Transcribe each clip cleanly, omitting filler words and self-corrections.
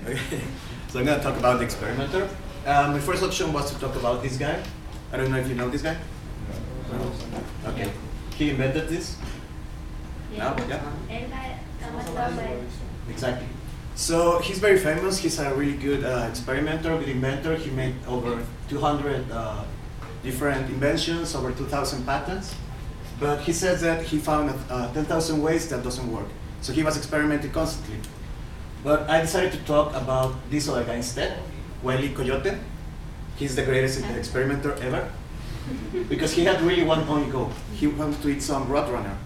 Okay. So I'm going to talk about the experimenter. My first option was to talk about this guy. I don't know if you know this guy. No? Okay. He invented this. No? Yeah. Exactly. So he's very famous. He's a really good experimenter, good inventor. He made over 200 different inventions, over 2,000 patents. But he says that he found 10,000 ways that doesn't work. So he was experimenting constantly. But I decided to talk about this other guy instead, Wile E. Coyote. He's the greatest experimenter ever. Because he had really one only goal. He wanted to eat some roadrunner.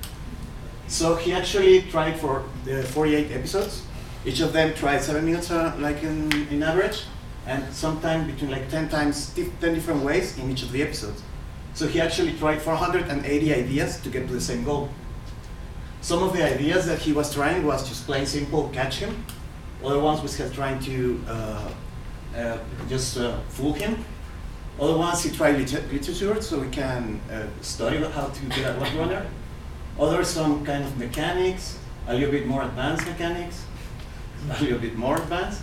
So he actually tried for 48 episodes. Each of them tried 7 minutes, like in average, and sometimes between like 10 different ways in each of the episodes. So he actually tried 480 ideas to get to the same goal. Some of the ideas that he was trying was just plain simple catch him. Other ones was trying to just fool him. Other ones he tried literature so we can study how to get a roadrunner. Others some kind of mechanics, a little bit more advanced mechanics, a little bit more advanced,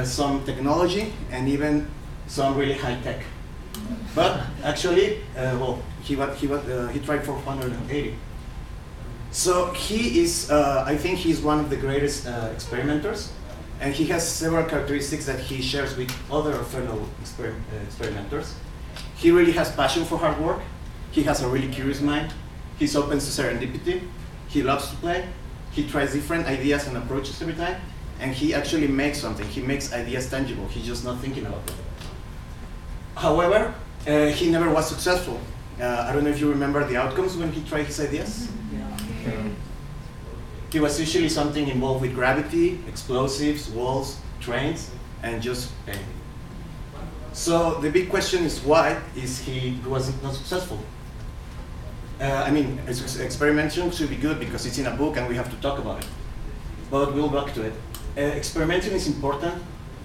some technology, and even some really high tech. But actually, well, he tried 480. So he is, I think he's one of the greatest experimenters, and he has several characteristics that he shares with other fellow experimenters. He really has passion for hard work. He has a really curious mind. He's open to serendipity. He loves to play. He tries different ideas and approaches every time, and he actually makes something. He makes ideas tangible. He's just not thinking about them. However, he never was successful. I don't know if you remember the outcomes when he tried his ideas. It was usually something involved with gravity, explosives, walls, trains, and just pain. So the big question is why is he wasn't not successful? I mean, experimentation should be good because it's in a book and we have to talk about it. But we'll back to it. Experimenting is important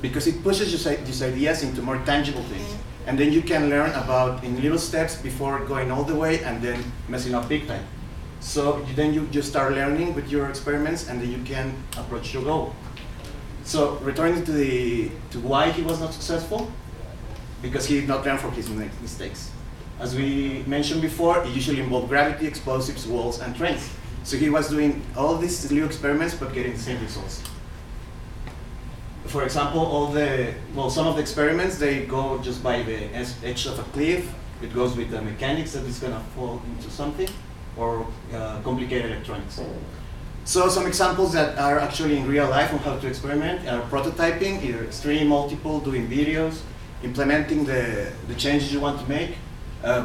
because it pushes these ideas into more tangible things. And then you can learn about in little steps before going all the way and then messing up big time. So then you just start learning with your experiments and then you can approach your goal. So returning to why he was not successful, because he did not learn from his mistakes. As we mentioned before, it usually involved gravity, explosives, walls, and trains. So he was doing all these little experiments but getting the same results. For example, some of the experiments, they go just by the edge of a cliff. It goes with the mechanics that it's going to fall into something, or complicated electronics. So some examples that are actually in real life on how to experiment are prototyping, either extreme, multiple, doing videos, implementing the changes you want to make,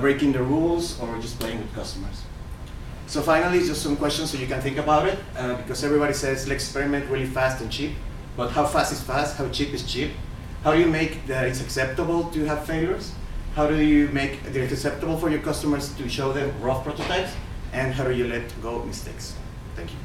breaking the rules, or just playing with customers. So finally, just some questions so you can think about it, because everybody says let's experiment really fast and cheap. But how fast is fast? How cheap is cheap? How do you make that it's acceptable to have failures? How do you make it acceptable for your customers to show them rough prototypes? And how do you let go mistakes? Thank you.